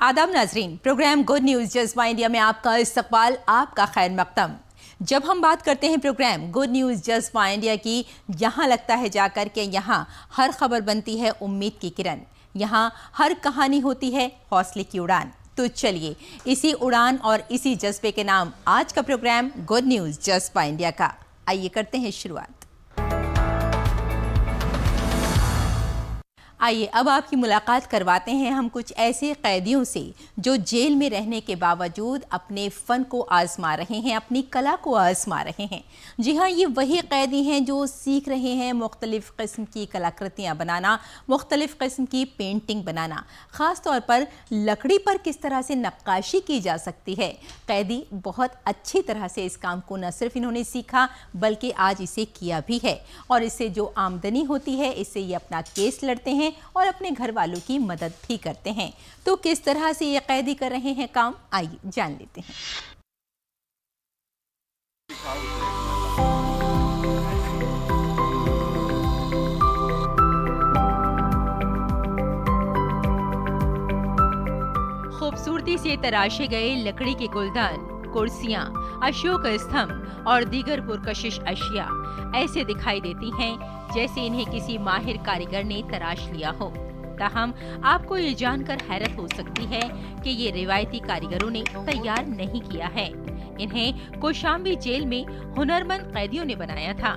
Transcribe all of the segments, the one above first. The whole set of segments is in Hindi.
आदाब नाजरीन, प्रोग्राम गुड न्यूज़ जज्बा इंडिया में आपका इस्तकबाल, आपका खैर मकदम। जब हम बात करते हैं प्रोग्राम गुड न्यूज़ जज्बा इंडिया की, यहाँ लगता है जाकर के यहाँ हर खबर बनती है उम्मीद की किरण, यहाँ हर कहानी होती है हौसले की उड़ान। तो चलिए इसी उड़ान और इसी जज्बे के नाम आज का प्रोग्राम गुड न्यूज़ जज्बा इंडिया का। आइए करते हैं शुरुआत। आइए अब आपकी मुलाकात करवाते हैं हम कुछ ऐसे कैदियों से जो जेल में रहने के बावजूद अपने फ़न को आज़मा रहे हैं, अपनी कला को आज़मा रहे हैं। जी हाँ, ये वही कैदी हैं जो सीख रहे हैं मुख्तलिफ़ किस्म की कलाकृतियाँ बनाना, मुख्तलिफ़ किस्म की पेंटिंग बनाना, ख़ास तौर पर लकड़ी पर किस तरह से नक्काशी की जा सकती है। कैदी बहुत अच्छी तरह से इस काम को न सिर्फ इन्होंने सीखा बल्कि आज इसे किया भी है, और इससे जो आमदनी होती है इससे ये अपना केस लड़ते हैं और अपने घर वालों की मदद भी करते हैं। तो किस तरह से ये कैदी कर रहे हैं काम, आइए जान लेते हैं। खूबसूरती से तराशे गए लकड़ी के गुलदान, कुर्सियां, अशोक स्तंभ और दीगर पुरकशिश अशिया ऐसे दिखाई देती हैं जैसे इन्हें किसी माहिर कारीगर ने तराश लिया हो। ताहम आपको ये जानकर हैरत हो सकती है कि ये रिवायती कारीगरों ने तैयार नहीं किया है। इन्हें कौशाम्बी जेल में हुनरमंद कैदियों ने बनाया था।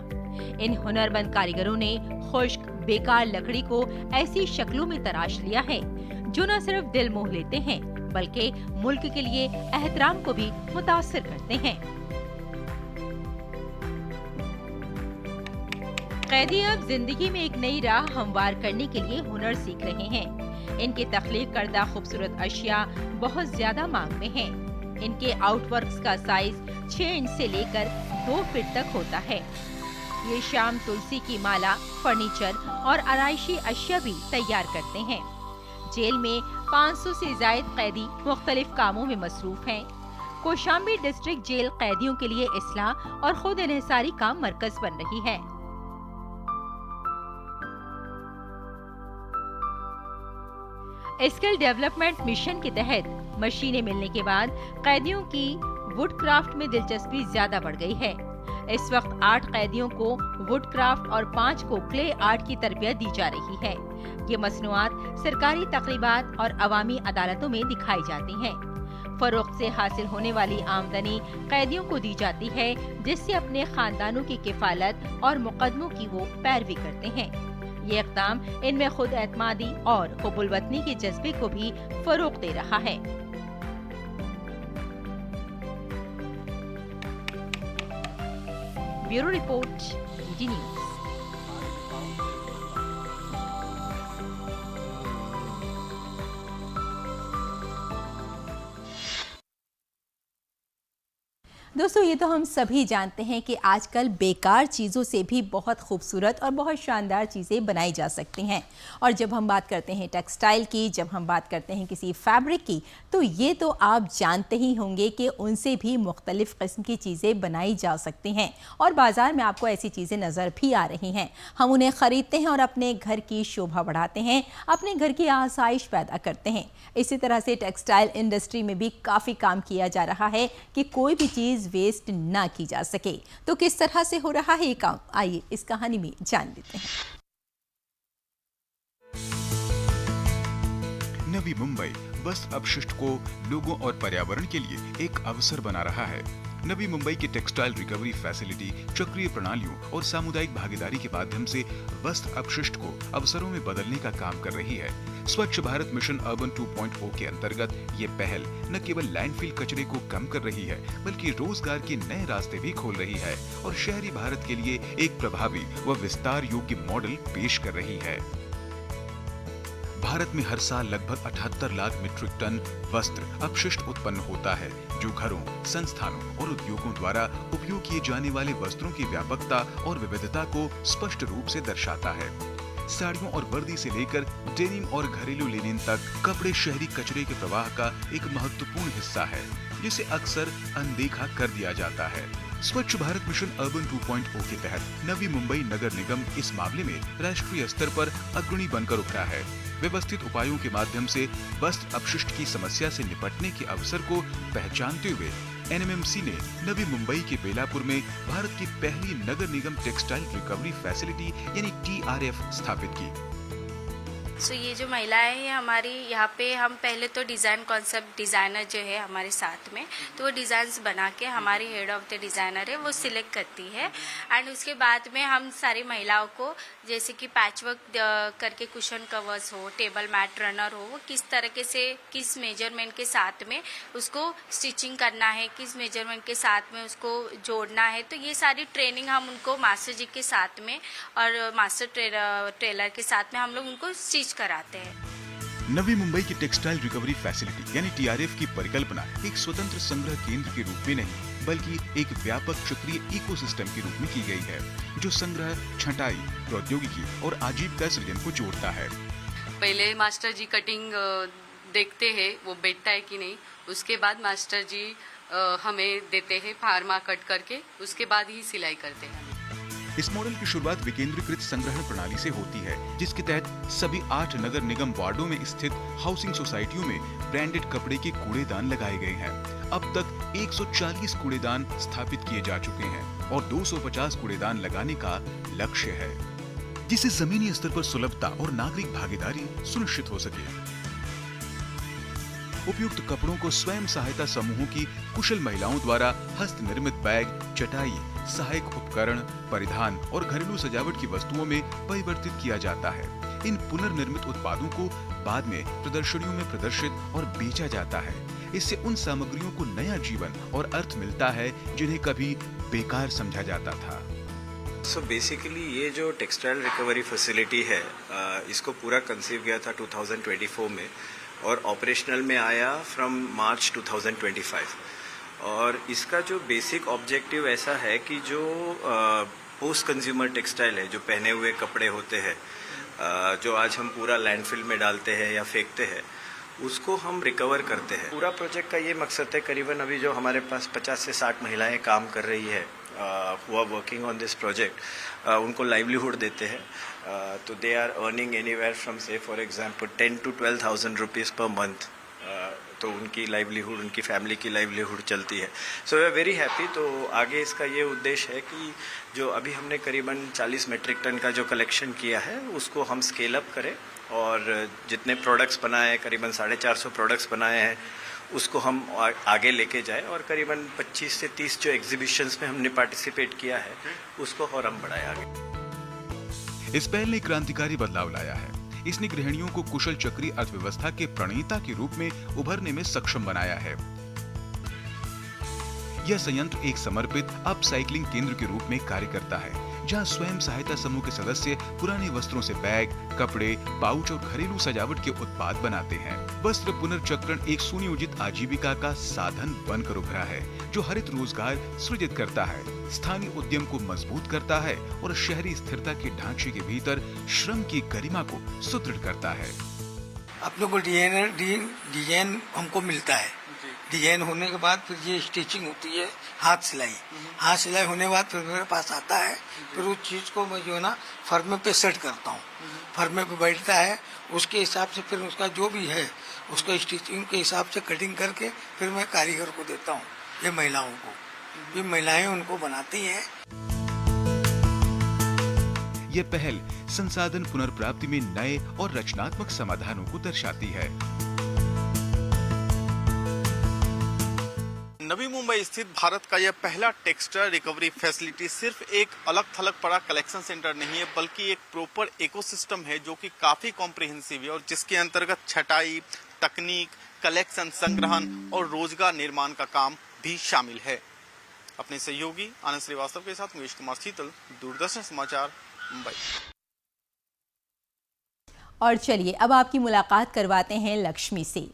इन हुनरमंद कारीगरों ने खुश्क बेकार लकड़ी को ऐसी शक्लों में तराश लिया है जो न सिर्फ दिल मोह लेते हैं बल्कि मुल्क के लिए एहतराम को भी मुतासिर करते हैं। कैदी अब जिंदगी में एक नई राह हमवार करने के लिए हुनर सीख रहे हैं। इनके तख्लीक करदा खूबसूरत अशिया बहुत ज्यादा मांग में हैं। इनके आउटवर्क्स का साइज 6 इंच से लेकर 2 फीट तक होता है। ये शाम तुलसी की माला, फर्नीचर और आराइशी अशिया भी तैयार करते हैं। जेल में 500 से ज्यादा कैदी मुख्तलिफ कामों में मसरूफ हैं। कौशाम्बी डिस्ट्रिक्ट जेल कैदियों के लिए इस्लाह और खुद इन्हिसारी का मरकज बन रही है। स्किल डेवलपमेंट मिशन के तहत मशीनें मिलने के बाद कैदियों की वुड क्राफ्ट में दिलचस्पी ज्यादा बढ़ गई है। इस वक्त 8 कैदियों को वुड क्राफ्ट और 5 को क्ले आर्ट की तरबियत दी जा रही है। ये मसनूआत सरकारी तकरीबात और अवामी अदालतों में दिखाई जाती हैं। फरोख्त से हासिल होने वाली आमदनी कैदियों को दी जाती है, जिससे अपने खानदानों की किफालत और मुकदमों की वो पैरवी करते हैं। ये इक़दाम इनमें खुद एतमादी और हुब्बुल वतनी के जज्बे को भी फरोग़ दे रहा है। Bureau report, DD news. दोस्तों, ये तो हम सभी जानते हैं कि आजकल बेकार चीज़ों से भी बहुत खूबसूरत और बहुत शानदार चीज़ें बनाई जा सकती हैं। और जब हम बात करते हैं टेक्सटाइल की, जब हम बात करते हैं किसी फैब्रिक की, तो ये तो आप जानते ही होंगे कि उनसे भी मुख्तलिफ़ किस्म की चीज़ें बनाई जा सकती हैं और बाज़ार में आपको ऐसी चीज़ें नज़र भी आ रही हैं। हम उन्हें ख़रीदते हैं और अपने घर की शोभा बढ़ाते हैं, अपने घर की आसाइश पैदा करते हैं। इसी तरह से टेक्सटाइल इंडस्ट्री में भी काफ़ी काम किया जा रहा है कि कोई भी चीज़ वेस्ट ना की जा सके। तो किस तरह से हो रहा है ये काम, आइए इस कहानी में जान लेते हैं। नवी मुंबई वस्त अपशिष्ट को लोगों और पर्यावरण के लिए एक अवसर बना रहा है। नवी मुंबई की टेक्सटाइल रिकवरी फैसिलिटी चक्रीय प्रणालियों और सामुदायिक भागीदारी के माध्यम से वस्त अपशिष्ट को अवसरों में बदलने का काम कर रही है। स्वच्छ भारत मिशन अर्बन 2.0 के अंतर्गत ये पहल न केवल लैंडफिल कचरे को कम कर रही है बल्कि रोजगार के नए रास्ते भी खोल रही है और शहरी भारत के लिए एक प्रभावी व विस्तार योग्य मॉडल पेश कर रही है। भारत में हर साल लगभग 78 लाख मीट्रिक टन वस्त्र अपशिष्ट उत्पन्न होता है, जो घरों, संस्थानों और उद्योगों द्वारा उपयोग किए जाने वाले वस्त्रों की व्यापकता और विविधता को स्पष्ट रूप से दर्शाता है। साड़ियों और वर्दी से लेकर डेनिम और घरेलू लिनेन तक कपड़े शहरी कचरे के प्रवाह का एक महत्वपूर्ण हिस्सा है, जिसे अक्सर अनदेखा कर दिया जाता है। स्वच्छ भारत मिशन अर्बन 2.0 के तहत नवी मुंबई नगर निगम इस मामले में राष्ट्रीय स्तर पर अग्रणी बनकर उभरा है। व्यवस्थित उपायों के माध्यम से वस्त्र अपशिष्ट की समस्या से निपटने के अवसर को पहचानते हुए एनएमएमसी ने नवी मुंबई के बेलापुर में भारत की पहली नगर निगम टेक्सटाइल रिकवरी फैसिलिटी यानी TRF स्थापित की। सो ये जो महिलाएं हैं हमारी यहाँ पे, हम पहले तो डिज़ाइन कॉन्सेप्ट डिज़ाइनर जो है हमारे साथ में, तो वो डिज़ाइंस बना के हमारी हेड ऑफ द डिज़ाइनर है वो सिलेक्ट करती है। एंड उसके बाद में हम सारी महिलाओं को जैसे कि पैचवर्क करके कुशन कवर्स हो, टेबल मैट रनर हो, वो किस तरीके से किस मेजरमेंट के साथ में उसको स्टिचिंग करना है, किस मेजरमेंट के साथ में उसको जोड़ना है, तो ये सारी ट्रेनिंग हम उनको मास्टर जी के साथ में और मास्टर टेलर के साथ में हम लोग उनको स्टिच कराते हैं। नवी मुंबई की टेक्सटाइल रिकवरी फैसिलिटी यानी TRF की परिकल्पना एक स्वतंत्र संग्रह केंद्र के रूप में नहीं बल्कि एक व्यापक चक्रीय इकोसिस्टम के रूप में की गई है, जो संग्रह, छंटाई, प्रौद्योगिकी और आजीविका सृजन को जोड़ता है। पहले मास्टर जी कटिंग देखते हैं वो बैठता है कि नहीं, उसके बाद मास्टर जी हमें देते हैं फार्मा कट करके, उसके बाद ही सिलाई करते हैं। इस मॉडल की शुरुआत विकेंद्रीकृत संग्रहण प्रणाली से होती है, जिसके तहत सभी 8 नगर निगम वार्डों में स्थित हाउसिंग सोसाइटियों में ब्रांडेड कपड़े के कूड़ेदान लगाए गए हैं। अब तक 140 कूड़ेदान स्थापित किए जा चुके हैं और 250 कूड़ेदान लगाने का लक्ष्य है, जिससे जमीनी स्तर पर सुलभता और नागरिक भागीदारी सुनिश्चित हो सके। उपयुक्त कपड़ों को स्वयं सहायता समूहों की कुशल महिलाओं द्वारा हस्त निर्मित बैग, चटाई, सहायक उपकरण, परिधान और घरेलू सजावट की वस्तुओं में परिवर्तित किया जाता है। इन पुनर्निर्मित उत्पादों को बाद में प्रदर्शनियों में प्रदर्शित और बेचा जाता है। इससे उन सामग्रियों को नया जीवन और अर्थ मिलता है जिन्हें कभी बेकार समझा जाता था। सो बेसिकली ये जो टेक्सटाइल रिकवरी फैसिलिटी है, इसको पूरा कंसीव किया था 2024 में और ऑपरेशनल में आया फ्रॉम मार्च 2025। और इसका जो बेसिक ऑब्जेक्टिव ऐसा है कि जो पोस्ट कंज्यूमर टेक्सटाइल है, जो पहने हुए कपड़े होते हैं, जो आज हम पूरा लैंडफिल में डालते हैं या फेंकते हैं, उसको हम रिकवर करते हैं। पूरा प्रोजेक्ट का ये मकसद है, करीबन अभी जो हमारे पास 50 से 60 महिलाएं काम कर रही है, who are working on this project, उनको लाइवलीहुड देते हैं। तो they are earning anywhere from से for example 10 to 12,000 rupees per month. तो उनकी लाइवलीहुड, उनकी फैमिली की लाइवलीहुड चलती है। So we are very happy. तो आगे इसका ये उद्देश्य है कि जो अभी हमने करीबन 40 मेट्रिक टन का जो कलेक्शन किया है, उसको हम स्केल अप करें और जितने प्रोडक्ट्स बनाए हैं, करीबन 450 प्रोडक्ट्स बनाए हैं, उसको हम आगे लेके जाए और करीबन 25 से 30 जो एग्जीबिशंस में हमने पार्टिसिपेट किया है, उसको और हम बढ़ाए आगे। इस पहल ने क्रांतिकारी बदलाव लाया है। इसने गृहिणियों को कुशल चक्रीय अर्थव्यवस्था के प्रणेता के रूप में उभरने में सक्षम बनाया है। यह संयंत्र एक समर्पित अपसाइक्लिंग केंद्र के रूप में कार्य करता है, जहां स्वयं सहायता समूह के सदस्य पुराने वस्त्रों से बैग, कपड़े, पाउच और घरेलू सजावट के उत्पाद बनाते हैं। वस्त्र पुनर्चक्रण एक सुनियोजित आजीविका का साधन बनकर उभरा है, जो हरित रोजगार सृजित करता है, स्थानीय उद्यम को मजबूत करता है और शहरी स्थिरता के ढांचे के भीतर श्रम की गरिमा को सुदृढ़ करता है। अपने को डिजाइन हमको मिलता है। डिजाइन होने के बाद फिर ये स्टिचिंग होती है, हाथ सिलाई होने के बाद फिर मेरे पास आता है। फिर उस चीज़ को मैं जो है ना फर्मे पे सेट करता हूँ। फर्मे पे बैठता है, उसके हिसाब से फिर उसका जो भी है उसका स्टिचिंग के हिसाब से कटिंग करके फिर मैं कारीगर को देता हूँ, ये महिलाओं को। ये महिलाएं उनको बनाती हैं। यह पहल संसाधन पुनर्प्राप्ति में नए और रचनात्मक समाधानों को दर्शाती है। नवी मुंबई स्थित भारत का यह पहला टेक्सटाइल रिकवरी फैसिलिटी सिर्फ एक अलग थलग पड़ा कलेक्शन सेंटर नहीं है, बल्कि एक प्रॉपर इकोसिस्टम है जो कि काफी कॉम्प्रिहेंसिव है और जिसके अंतर्गत छटाई, तकनीक, कलेक्शन, संग्रहण और रोजगार निर्माण का काम भी शामिल है। अपने सहयोगी आनंद श्रीवास्तव के साथ मुकेश कुमार शीतल, दूरदर्शन समाचार, मुंबई। और चलिए अब आपकी मुलाकात करवाते हैं लक्ष्मी से।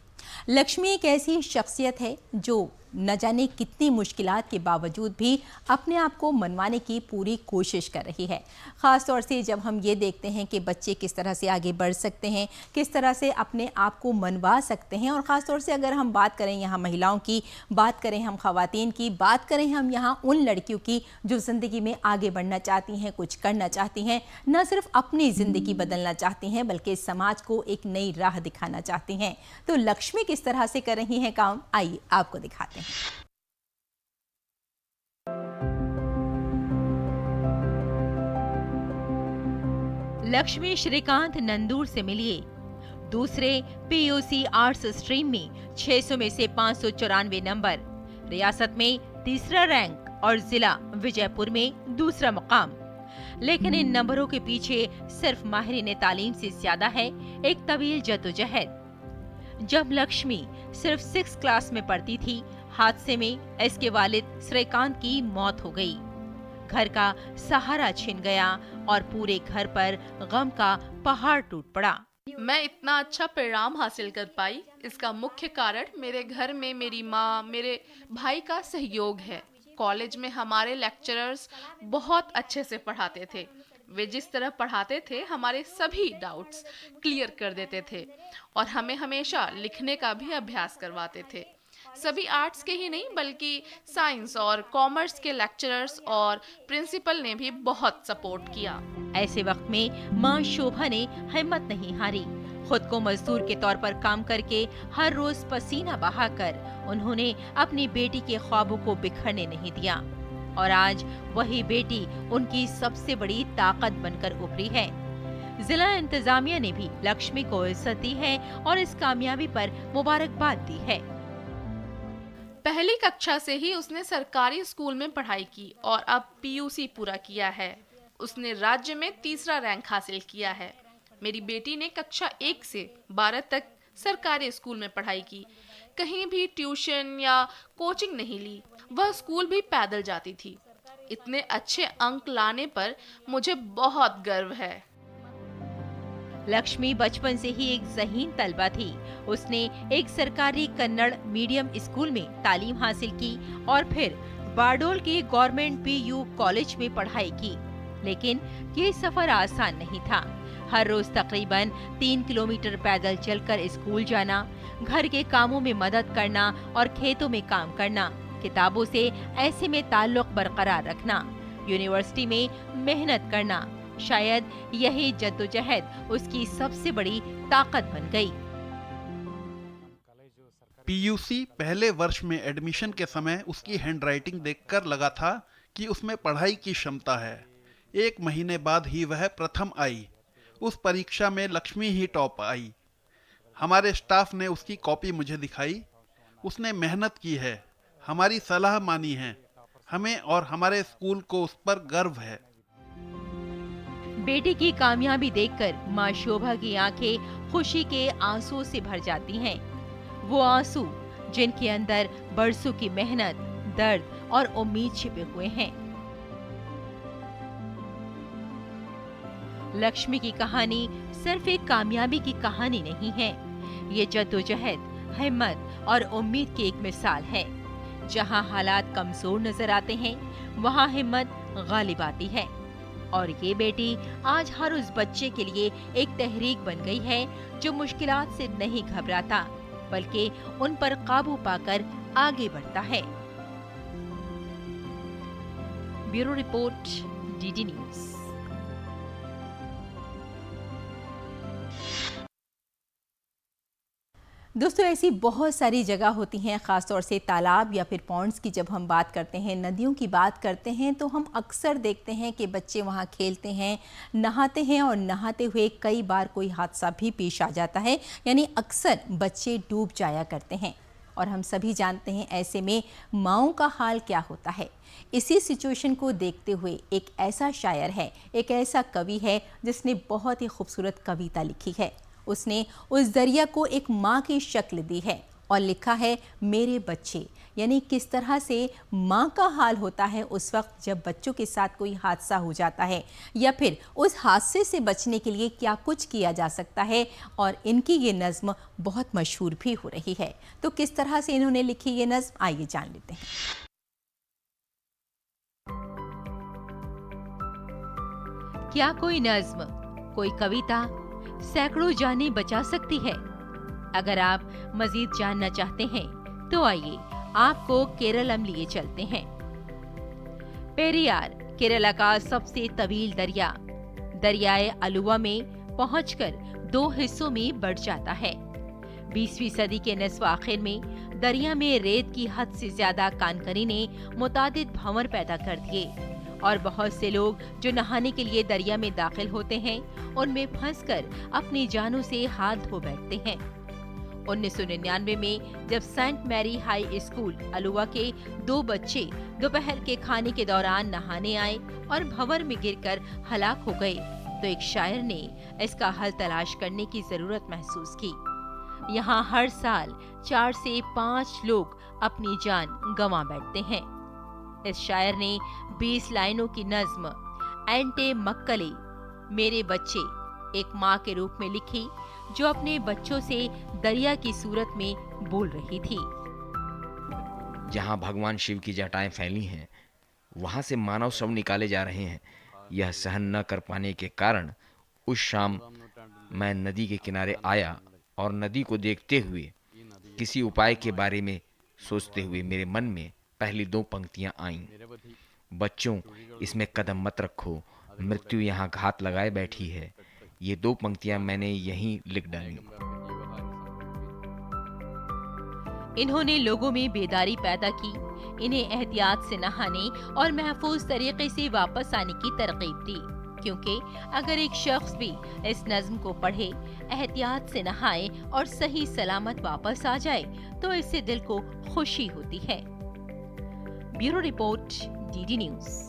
लक्ष्मी एक ऐसी शख्सियत है जो न जाने कितनी मुश्किलात के बावजूद भी अपने आप को मनवाने की पूरी कोशिश कर रही है। ख़ास तौर से जब हम ये देखते हैं कि बच्चे किस तरह से आगे बढ़ सकते हैं, किस तरह से अपने आप को मनवा सकते हैं, और ख़ास तौर से अगर हम बात करें यहाँ महिलाओं की, बात करें हम ख़वातीन की, बात करें हम यहाँ उन लड़कियों की जो ज़िंदगी में आगे बढ़ना चाहती हैं, कुछ करना चाहती हैं, न सिर्फ अपनी ज़िंदगी बदलना चाहती हैं बल्कि समाज को एक नई राह दिखाना चाहती हैं। तो लक्ष्मी किस तरह से कर रही हैं काम, आइए आपको दिखाते हैं। लक्ष्मी श्रीकांत नंदूर से मिलिए। दूसरे पीयूसी आर्ट्स स्ट्रीम में 600 में से 594 नंबर, रियासत में तीसरा रैंक और जिला विजयपुर में दूसरा मुकाम। लेकिन इन नंबरों के पीछे सिर्फ माहिरीन तालीम से ज्यादा है एक तवील जद्दोजहद। जब लक्ष्मी सिर्फ 6 क्लास में पढ़ती थी, हादसे में इसके वालिद श्रीकांत की मौत हो गई। घर का सहारा छिन गया और पूरे घर पर गम का पहाड़ टूट पड़ा। मैं इतना अच्छा परिणाम हासिल कर पाई, इसका मुख्य कारण मेरे घर में मेरी माँ, मेरे भाई का सहयोग है। कॉलेज में हमारे लेक्चरर्स बहुत अच्छे से पढ़ाते थे। वे जिस तरह पढ़ाते थे हमारे सभी डाउट्स क्लियर कर देते थे और हमें हमेशा लिखने का भी अभ्यास करवाते थे। सभी आर्ट्स के ही नहीं बल्कि साइंस और कॉमर्स के लेक्चरर्स और प्रिंसिपल ने भी बहुत सपोर्ट किया। ऐसे वक्त में मां शोभा ने हिम्मत नहीं हारी। खुद को मजदूर के तौर पर काम करके हर रोज पसीना बहाकर उन्होंने अपनी बेटी के ख्वाबों को बिखरने नहीं दिया और आज वही बेटी उनकी सबसे बड़ी ताकत बनकर उभरी है। जिला इंतजामिया ने भी लक्ष्मी को इज्जत दी है और इस कामयाबी पर मुबारकबाद दी है। पहली कक्षा से ही उसने सरकारी स्कूल में पढ़ाई की और अब पीयूसी पूरा किया है। उसने राज्य में तीसरा रैंक हासिल किया है। मेरी बेटी ने कक्षा 1 से 12 तक सरकारी स्कूल में पढ़ाई की, कहीं भी ट्यूशन या कोचिंग नहीं ली। वह स्कूल भी पैदल जाती थी। इतने अच्छे अंक लाने पर मुझे बहुत गर्व है। लक्ष्मी बचपन से ही एक ज़हीन तलबा थी। उसने एक सरकारी कन्नड़ मीडियम स्कूल में तालीम हासिल की और फिर बारडोल के गवर्नमेंट पीयू कॉलेज में पढ़ाई की। लेकिन ये सफर आसान नहीं था। हर रोज तकरीबन 3 किलोमीटर पैदल चलकर स्कूल जाना, घर के कामों में मदद करना और खेतों में काम करना, किताबों से ऐसे में ताल्लुक बरकरार रखना, यूनिवर्सिटी में मेहनत करना, शायद यही जद्दोजहद उसकी सबसे बड़ी ताकत बन गई। पीयूसी पहले वर्ष में एडमिशन के समय उसकी हैंडराइटिंग देखकर लगा था कि उसमें पढ़ाई की क्षमता है। 1 महीने बाद ही वह प्रथम आई। उस परीक्षा में लक्ष्मी ही टॉप आई। हमारे स्टाफ ने उसकी कॉपी मुझे दिखाई। उसने मेहनत की है, हमारी सलाह मानी है। हमें और हमारे स्कूल को उस पर गर्व है। बेटी की कामयाबी देखकर मां शोभा की आंखें खुशी के आंसुओं से भर जाती हैं। वो आंसू जिनके अंदर बरसों की मेहनत, दर्द और उम्मीद छिपे हुए हैं। लक्ष्मी की कहानी सिर्फ एक कामयाबी की कहानी नहीं है। ये जद्दोजहद, हिम्मत और उम्मीद की एक मिसाल है। जहां हालात कमजोर नजर आते हैं, वहां हिम्मत गालिब आती है। और ये बेटी आज हर उस बच्चे के लिए एक तहरीक बन गई है जो मुश्किलात से नहीं घबराता बल्कि उन पर काबू पाकर आगे बढ़ता है। Bureau report, DD news. दोस्तों, ऐसी बहुत सारी जगह होती हैं, ख़ासतौर से तालाब या फिर पॉन्ड्स की जब हम बात करते हैं, नदियों की बात करते हैं, तो हम अक्सर देखते हैं कि बच्चे वहाँ खेलते हैं, नहाते हैं और नहाते हुए कई बार कोई हादसा भी पेश आ जाता है। यानी अक्सर बच्चे डूब जाया करते हैं और हम सभी जानते हैं ऐसे में माँओं का हाल क्या होता है। इसी सिचुएशन को देखते हुए एक ऐसा शायर है, एक ऐसा कवि है जिसने बहुत ही खूबसूरत कविता लिखी है। उसने उस दरिया को एक माँ की शक्ल दी है और लिखा है मेरे बच्चे, यानी किस तरह से माँ का हाल होता है उस वक्त जब बच्चों के साथ कोई हादसा हो जाता है, या फिर उस हादसे से बचने के लिए क्या कुछ किया जा सकता है। और इनकी ये नज़्म बहुत मशहूर भी हो रही है। तो किस तरह से इन्होंने लिखी ये नज़्म, आइए जान लेते हैं। क्या कोई नज़्म, कोई कविता सैकड़ों जानें बचा सकती है? अगर आप मजीद जानना चाहते हैं तो आइए आपको केरलम लिए चलते हैं। पेरियार केरला का सबसे तवील दरिया दरियाए अलुवा में पहुंचकर 2 हिस्सों में बढ़ जाता है। 20वीं सदी के निस्फ आखिर में दरिया में रेत की हद से ज्यादा कानकरी ने मुतादिद भंवर पैदा कर दिए और बहुत से लोग जो नहाने के लिए दरिया में दाखिल होते हैं उनमें फंसकर अपनी जानों से हाथ धो बैठते हैं। 1999 में जब saint Mary high school Aluva के 2 बच्चे दोपहर के खाने के दौरान नहाने आए और भंवर में गिरकर हलाक हो गए तो एक शायर ने इसका हल तलाश करने की जरूरत महसूस की। यहाँ हर साल 4 से 5 लोग अपनी जान गंवा बैठते हैं। इस शायर ने 20 लाइनों की नज्म एंटे मक्कले मेरे बच्चे एक माँ के रूप में लिखी, जो अपने बच्चों से दरिया की सूरत में बोल रही थी। जहाँ भगवान शिव की जटाएं फैली हैं, वहाँ से मानव शव निकाले जा रहे हैं। यह सहन न कर पाने के कारण उस शाम मैं नदी के किनारे आया और नदी को देखते हुए किसी उपाय के बारे में सोचते हुए मेरे मन में पहली 2 पंक्तियां आईं। बच्चों, इसमें कदम मत रखो, मृत्यु यहाँ घात लगाए बैठी है। ये 2 पंक्तियां मैंने यहीं लिख डाली। इन्होंने लोगों में बेदारी पैदा की, इन्हें एहतियात से नहाने और महफूज तरीके से वापस आने की तरकीब दी, क्योंकि अगर एक शख्स भी इस नज्म को पढ़े, एहतियात से नहाए और सही सलामत वापस आ जाए तो इससे दिल को खुशी होती है। Bureau report, DD news.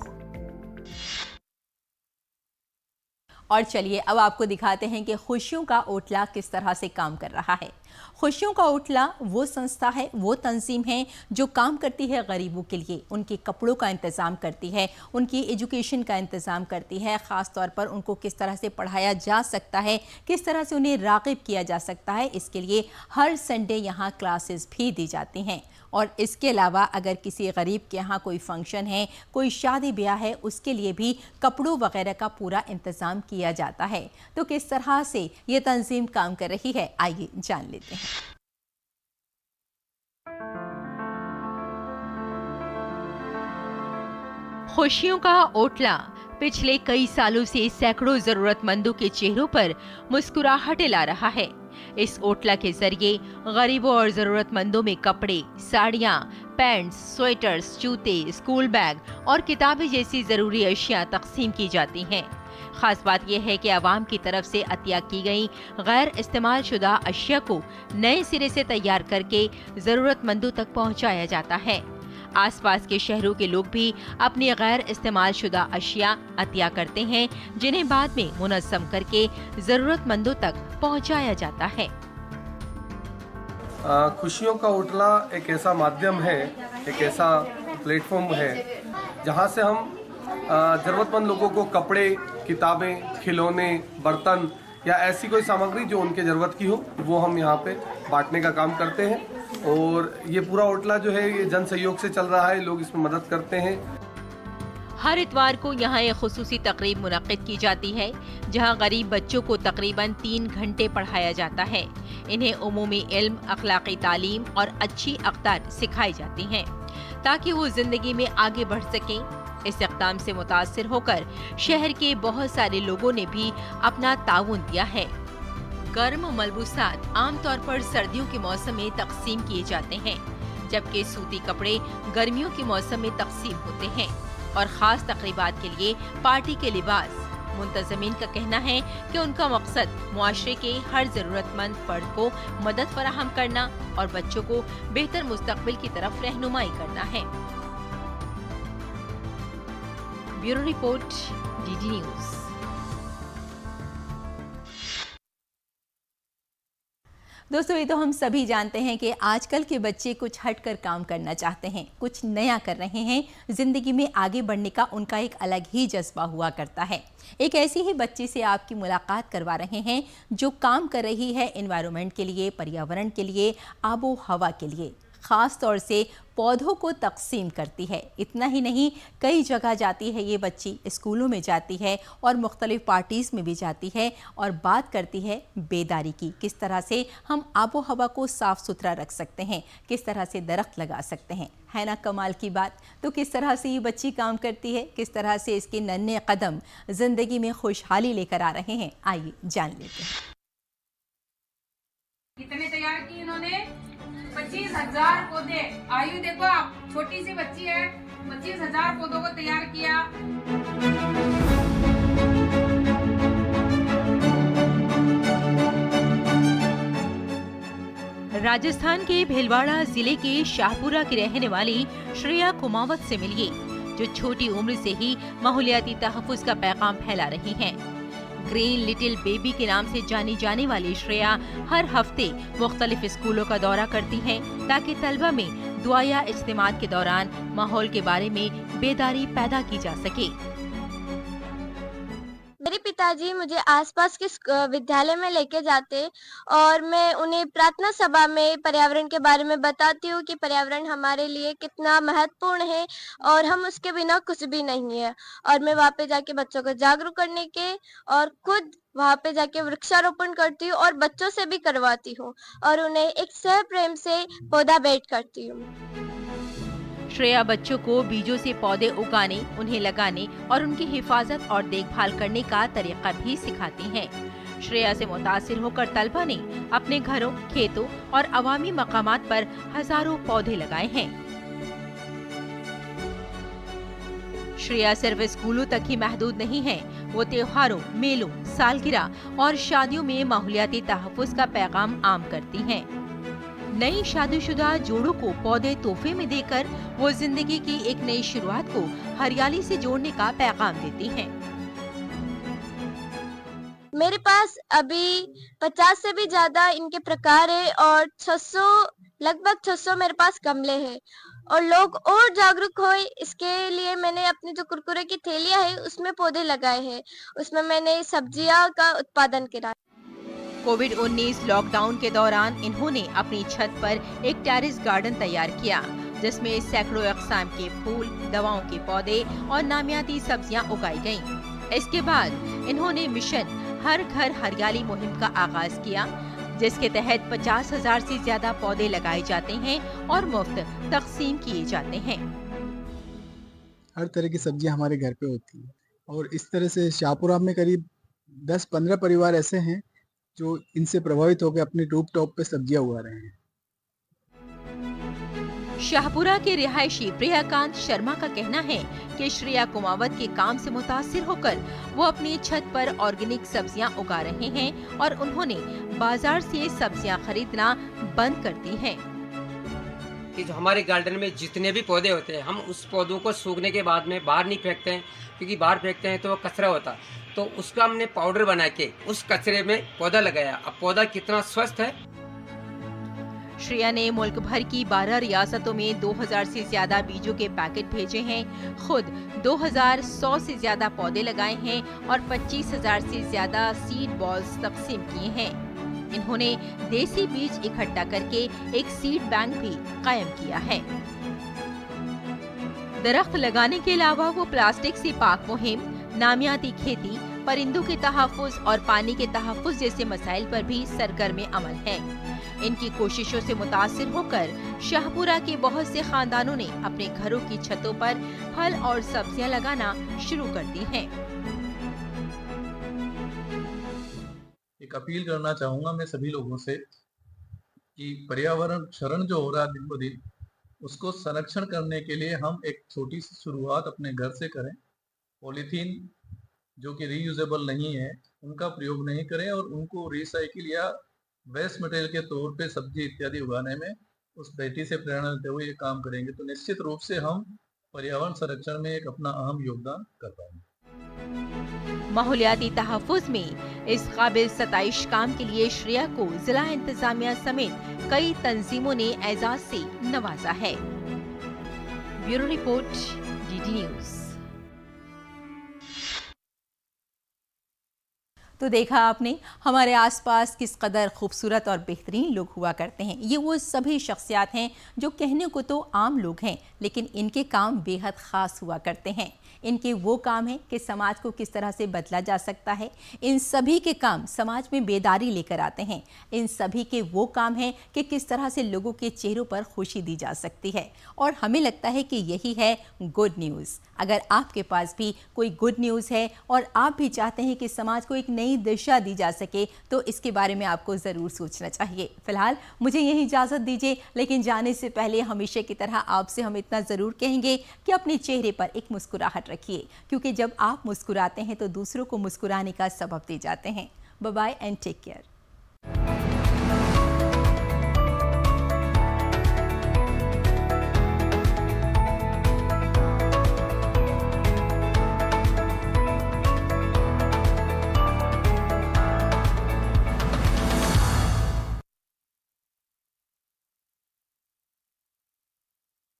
और चलिए अब आपको दिखाते हैं कि खुशियों का ओटला किस तरह से काम कर रहा है। खुशियों का ओटला वो संस्था है, वो तंजीम है जो काम करती है गरीबों के लिए, उनके कपड़ों का इंतज़ाम करती है, उनकी एजुकेशन का इंतज़ाम करती है, ख़ास तौर पर उनको किस तरह से पढ़ाया जा सकता है, किस तरह से उन्हें राग़िब किया जा सकता है। इसके लिए हर संडे यहाँ क्लासेस भी दी जाती हैं। और इसके अलावा अगर किसी गरीब के यहाँ कोई फंक्शन है, कोई शादी ब्याह है, उसके लिए भी कपड़ों वगैरह का पूरा इंतज़ाम किया जाता है। तो किस तरह से ये तंजीम काम कर रही है, आइए जान लेते हैं। खुशियों का ओटला पिछले कई सालों से सैकड़ों जरूरतमंदों के चेहरों पर मुस्कुराहटें ला रहा है। इस ओटला के जरिए गरीबों और जरूरतमंदों में कपड़े, साड़ियाँ, पैंट्स, स्वेटर्स, जूते, स्कूल बैग और किताबें जैसी जरूरी अशिया तकसीम की जाती हैं। खास बात यह है कि आवाम की तरफ से अतिया की गई गैर इस्तेमाल शुदा अशिया को नए सिरे से तैयार करके जरूरतमंदों तक पहुँचाया जाता है। आसपास के शहरों के लोग भी अपनी गैर इस्तेमाल शुदा अशिया अतिया करते हैं, जिन्हें बाद में मुनज़्ज़म करके जरूरतमंदों तक पहुंचाया जाता है। खुशियों का ओटला एक ऐसा माध्यम है, एक ऐसा प्लेटफॉर्म है जहां से हम जरूरतमंद लोगों को कपड़े, किताबें, खिलौने, बर्तन या ऐसी कोई सामग्री जो उनके ज़रूरत की हो, वो हम यहाँ पे बांटने का काम करते हैं। और ये पूरा ओटला जो है ये जन सहयोग से चल रहा है, लोग इसमें मदद करते हैं। हर इतवार को यहाँ एक खुसूसी तकरीब मुनक़्क़िद की जाती है, जहाँ गरीब बच्चों को तकरीबन 3 घंटे पढ़ाया जाता है। इन्हें उमूमी इल्म, अखलाकी तालीम और अच्छी अक़दार सिखाई जाती हैं, ताकि वो ज़िंदगी में आगे बढ़ सकें। इस इक़दाम से मुतासिर होकर शहर के बहुत सारे लोगों ने भी अपना ताउन दिया है। गर्म मलबूसात आमतौर पर सर्दियों के मौसम में तकसीम किए जाते हैं, जबकि सूती कपड़े गर्मियों के मौसम में तकसीम होते हैं। और ख़ास तकरीबात के लिए पार्टी के लिबास। मुंतज़मीन का कहना है कि उनका मकसद मुआशरे के हर ज़रूरतमंद फ़र्द को मदद फराहम करना और बच्चों को बेहतर मुस्तक़बिल की तरफ रहनुमाई करना है। Bureau report, DD news. दोस्तों, ये तो हम सभी जानते हैं कि आजकल के बच्चे कुछ हटकर काम करना चाहते हैं, कुछ नया कर रहे हैं। जिंदगी में आगे बढ़ने का उनका एक अलग ही जज्बा हुआ करता है। एक ऐसी ही बच्चे से आपकी मुलाकात करवा रहे हैं जो काम कर रही है एनवायरनमेंट के लिए, पर्यावरण के लिए, आबो हवा के लिए। ख़ास तौर से पौधों को तकसीम करती है। इतना ही नहीं, कई जगह जाती है ये बच्ची, स्कूलों में जाती है और मुख्तलिफ पार्टीज़ में भी जाती है और बात करती है बेदारी की। किस तरह से हम आबो हवा को साफ़ सुथरा रख सकते हैं, किस तरह से दरख्त लगा सकते हैं। है ना कमाल की बात। तो किस तरह से ये बच्ची काम करती है, किस तरह से इसके नन्हे कदम ज़िंदगी में खुशहाली लेकर आ रहे हैं, आइए जान लेते हैं। कितने तैयार किए इन्होंने? 25,000 पौधे। आयु देखो आप, छोटी सी बच्ची है, 25,000 पौधों को तैयार किया। राजस्थान के भीलवाड़ा जिले के शाहपुरा की रहने वाली श्रेया कुमावत से मिलिए, जो छोटी उम्र से ही माहौलियाती तहफ़्फ़ुज़ का पैगाम फैला रही हैं। ग्रीन लिटिल बेबी के नाम से जानी जाने वाली श्रेया हर हफ्ते मुख्तलिफ स्कूलों का दौरा करती हैं ताकि तलबा में दुआ या इज्तिमात के दौरान माहौल के बारे में बेदारी पैदा की जा सके। मेरे पिताजी मुझे आसपास के विद्यालय में लेके जाते और मैं उन्हें प्रार्थना सभा में पर्यावरण के बारे में बताती हूँ कि पर्यावरण हमारे लिए कितना महत्वपूर्ण है और हम उसके बिना कुछ भी नहीं है। और मैं वहाँ पे जाके बच्चों को जागरूक करने के और खुद वहाँ पे जाके वृक्षारोपण करती हूँ और बच्चों से भी करवाती हूँ और उन्हें एक सह प्रेम से पौधा भेंट करती हूँ। श्रेया बच्चों को बीजों से पौधे उगाने, उन्हें लगाने और उनकी हिफाजत और देखभाल करने का तरीका भी सिखाती हैं। श्रेया से मुतासिर होकर तलबा ने अपने घरों, खेतों और अवामी मकामात पर हजारों पौधे लगाए हैं। श्रेया सिर्फ स्कूलों तक ही महदूद नहीं है, वो त्योहारों, मेलों, सालगिरह और शादियों में माहौलियाती तहफ़्फ़ुज़ का पैगाम आम करती हैं। नई शादीशुदा जोड़ों को पौधे तोहफे में देकर वो जिंदगी की एक नई शुरुआत को हरियाली से जोड़ने का पैगाम देती हैं। मेरे पास अभी 50 से भी ज्यादा इनके प्रकार है और लगभग 600 मेरे पास गमले हैं और लोग और जागरूक होए इसके लिए मैंने अपनी जो कुरकुरे की थैलियां है उसमें पौधे लगाए हैं। उसमें मैंने सब्जियां का उत्पादन करा। कोविड-19 लॉकडाउन के दौरान इन्होंने अपनी छत पर एक टेरेस गार्डन तैयार किया, जिसमें सैकड़ों अक़साम के फूल, दवाओं के पौधे और नामियाती सब्जियां उगाई गईं। इसके बाद इन्होंने मिशन हर घर हरियाली मुहिम का आगाज किया, जिसके तहत 50,000 से ज्यादा पौधे लगाए जाते हैं और मुफ्त तकसीम किए जाते हैं। हर तरह की सब्जियां हमारे घर पे होती है और इस तरह से शाहपुरा में करीब 10-15 परिवार ऐसे हैं जो इनसे प्रभावित होकर अपने रूफ टॉप पे सब्जियां उगा रहे हैं। शाहपुरा के रिहायशी प्रियाकांत शर्मा का कहना है कि श्रेया कुमावत के काम से मुतासिर होकर वो अपनी छत पर ऑर्गेनिक सब्जियां उगा रहे हैं और उन्होंने बाजार से सब्जियां खरीदना बंद कर दी है। कि जो हमारे गार्डन में जितने भी पौधे होते हैं, हम उस पौधों को सूखने के बाद में बाहर नहीं फेंकते हैं, क्योंकि बाहर फेंकते हैं तो वो कचरा होता, तो उसका हमने पाउडर बना के उस कचरे में पौधा लगाया। अब पौधा कितना स्वस्थ है। श्रेया ने मुल्क भर की 12 रियासतों में 2000 से ज्यादा बीजों के पैकेट भेजे हैं, खुद 2100 से ज्यादा पौधे लगाए हैं और 25,000 से ज्यादा सीड बॉल्स तकसीम किए हैं। इन्होंने देसी बीज इकट्ठा करके एक सीड बैंक भी कायम किया है। दरख्त लगाने के अलावा वो प्लास्टिक से पाक मुहिम, नामियाती खेती, परिंदों के तहफ़्फ़ुज़ और पानी के तहफ़्फ़ुज़ जैसे मसाइल पर भी सरगर्म अमल है। इनकी कोशिशों से मुतासिर होकर शाहपुरा के बहुत से खानदानों ने अपने घरों की छतों पर फल और सब्जियां लगाना शुरू कर दी हैं। एक अपील करना चाहूँगा मैं सभी लोगों से कि पर्यावरण क्षरण जो हो रहा है दिन ब दिन, उसको संरक्षण करने के लिए हम एक छोटी सी शुरुआत अपने घर से करें। पॉलीथीन जो कि रीयूजेबल नहीं है उनका प्रयोग नहीं करें और उनको रिसाइकिल या वेस्ट मटेरियल के तौर पे सब्जी इत्यादि उगाने में उस बेटी से प्रेरणा लेते हुए ये काम करेंगे तो निश्चित रूप से हम पर्यावरण संरक्षण में एक अपना अहम योगदान कर पाएंगे। माहौलियाती तहफ़्फ़ुज़ में इस काबिल सताइश काम के लिए श्रेया को जिला इंतजामिया समेत कई तंजीमों ने एजाज से नवाजा है। Bureau report, DD news. तो देखा आपने हमारे आसपास किस कदर खूबसूरत और बेहतरीन लोग हुआ करते हैं। ये वो सभी शख्सियात हैं जो कहने को तो आम लोग हैं, लेकिन इनके काम बेहद ख़ास हुआ करते हैं। इनके वो काम हैं कि समाज को किस तरह से बदला जा सकता है। इन सभी के काम समाज में बेदारी लेकर आते हैं। इन सभी के वो काम हैं कि किस तरह से लोगों के चेहरों पर खुशी दी जा सकती है। और हमें लगता है कि यही है गुड न्यूज़। अगर आपके पास भी कोई गुड न्यूज़ है और आप भी चाहते हैं कि समाज को एक नई दिशा दी जा सके, तो इसके बारे में आपको ज़रूर सोचना चाहिए। फिलहाल मुझे यही इजाज़त दीजिए, लेकिन जाने से पहले हमेशा की तरह आपसे हम इतना ज़रूर कहेंगे कि अपने चेहरे पर एक मुस्कुराहट रखिए, क्योंकि जब आप मुस्कुराते हैं तो दूसरों को मुस्कुराने का सबब दे जाते हैं। Bye bye and take care.